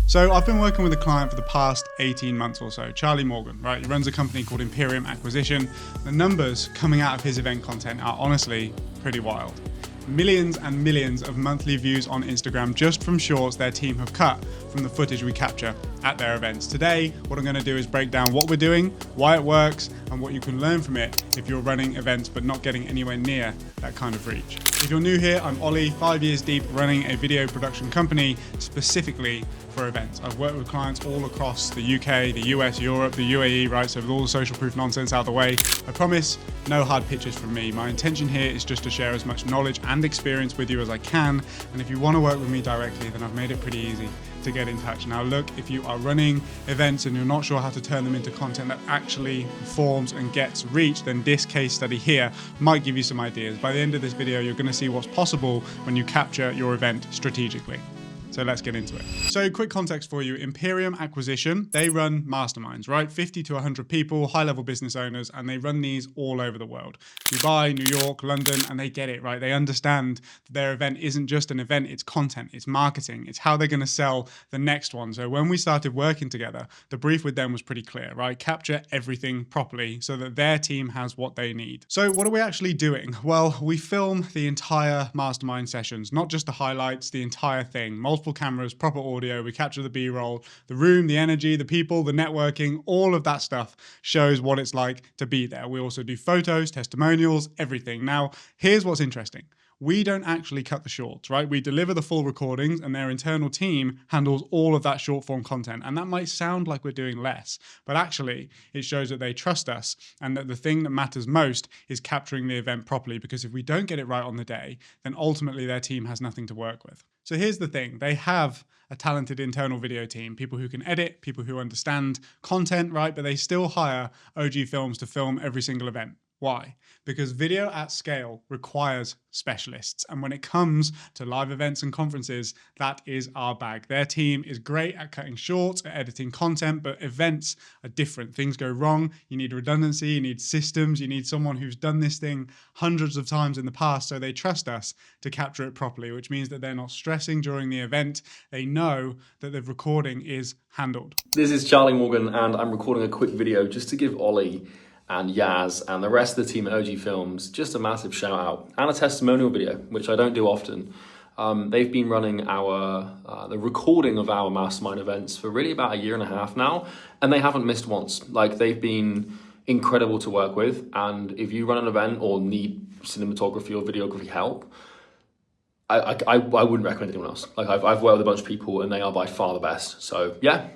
So I've been working with a client for the past 18 months or so, Charlie Morgan, right? He runs a company called Imperium Acquisition. The numbers coming out of his event content are honestly pretty wild. Millions and millions of monthly views on Instagram just from shorts their team have cut from the footage we capture at their events. Today, what I'm going to do is break down what we're doing, why it works, and what you can learn from it if you're running events but not getting anywhere near that kind of reach. If you're new here, I'm Ollie, 5 years deep running a video production company specifically for events. I've worked with clients all across the UK, the US, Europe, the UAE, right? So with all the social proof nonsense out of the way, I promise no hard pitches from me. My intention here is just to share as much knowledge and experience with you as I can. And if you want to work with me directly, then I've made it pretty easy to get in touch. Now look, if you are running events and you're not sure how to turn them into content that actually performs and gets reach, then this case study here might give you some ideas. By the end of this video, you're going to see what's possible when you capture your event strategically. So let's get into it. So quick context for you, Imperium Acquisition, they run masterminds, right? 50 to 100 people, high-level business owners, and they run these all over the world. Dubai, New York, London, and they get it, right? They understand that their event isn't just an event, it's content, it's marketing, it's how they're gonna sell the next one. So when we started working together, the brief with them was pretty clear, right? Capture everything properly so that their team has what they need. So what are we actually doing? Well, we film the entire mastermind sessions, not just the highlights, the entire thing. Multiple cameras, proper audio, we capture the B-roll, the room, the energy, the people, the networking, all of that stuff shows what it's like to be there. We also do photos, testimonials, everything. Now, here's what's interesting. We don't actually cut the shorts, right? We deliver the full recordings and their internal team handles all of that short form content. And that might sound like we're doing less, but actually it shows that they trust us and that the thing that matters most is capturing the event properly, because if we don't get it right on the day, then ultimately their team has nothing to work with. So here's the thing, they have a talented internal video team, people who can edit, people who understand content, right? But they still hire OG Films to film every single event. Why? Because video at scale requires specialists. And when it comes to live events and conferences, that is our bag. Their team is great at cutting shorts, at editing content, but events are different. Things go wrong. You need redundancy, you need systems, you need someone who's done this thing hundreds of times in the past. So they trust us to capture it properly, which means that they're not stressing during the event. They know that the recording is handled. This is Charlie Morgan, and I'm recording a quick video just to give Ollie and Yaz and the rest of the team at OG Films just a massive shout out and a testimonial video, which I don't do often. They've been running the recording of our mastermind events for really about 1.5 years now, and they haven't missed once. Like, they've been incredible to work with, and if you run an event or need cinematography or videography help, I wouldn't recommend anyone else. Like, I've worked with a bunch of people and they are by far the best. So yeah,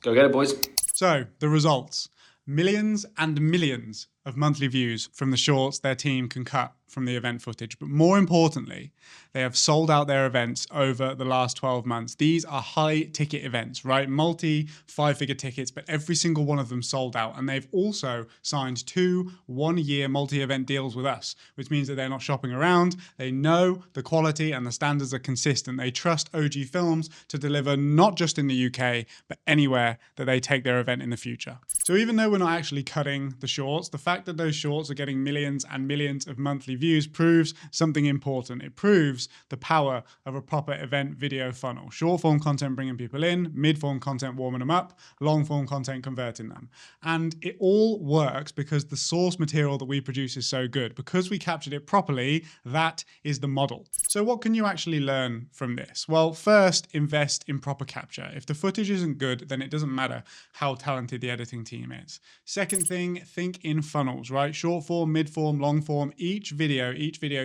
go get it, boys. So the results. Millions and millions of monthly views from the shorts their team can cut from the event footage. But more importantly, they have sold out their events over the last 12 months. These are high ticket events, right? Multi 5-figure tickets, but every single one of them sold out. And they've also signed 2 one-year multi-event deals with us, which means that they're not shopping around. They know the quality and the standards are consistent. They trust OG Films to deliver not just in the UK, but anywhere that they take their event in the future. So even though we're not actually cutting the shorts, the fact that those shorts are getting millions and millions of monthly views proves something important. It proves the power of a proper event video funnel. Short form content bringing people in, mid form content warming them up, long form content converting them. And it all works because the source material that we produce is so good. Because we captured it properly, that is the model. So what can you actually learn from this? Well, first, invest in proper capture. If the footage isn't good, then it doesn't matter how talented the editing team is. Second thing, think in funnels, right? Short form, mid form, long form, each video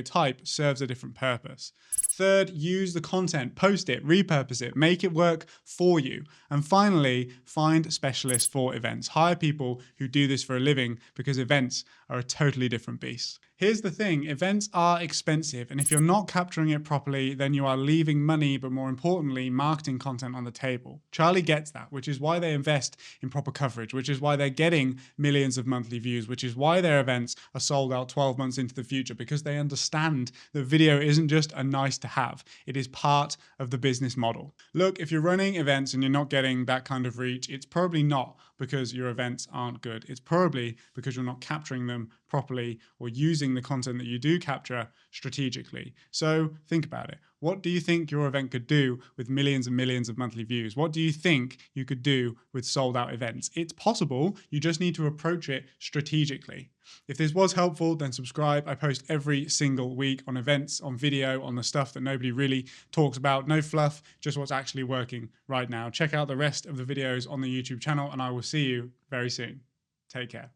type serves a different purpose. Third, use the content, post it, repurpose it, make it work for you. And finally, find specialists for events. Hire people who do this for a living, because events are a totally different beast. Here's the thing, events are expensive, and if you're not capturing it properly, then you are leaving money, but more importantly, marketing content on the table. Charlie gets that, which is why they invest in proper coverage, which is why they're getting millions of monthly views, which is why their events are sold out 12 months into the future, because they understand that video isn't just a nice to have, it is part of the business model. Look, if you're running events and you're not getting that kind of reach, it's probably not because your events aren't good. It's probably because you're not capturing them properly or using the content that you do capture strategically. So think about it. What do you think your event could do with millions and millions of monthly views? What do you think you could do with sold out events? It's possible. You just need to approach it strategically. If this was helpful, then subscribe. I post every single week on events, on video, on the stuff that nobody really talks about. No fluff, just what's actually working right now. Check out the rest of the videos on the YouTube channel, and I will see you very soon. Take care.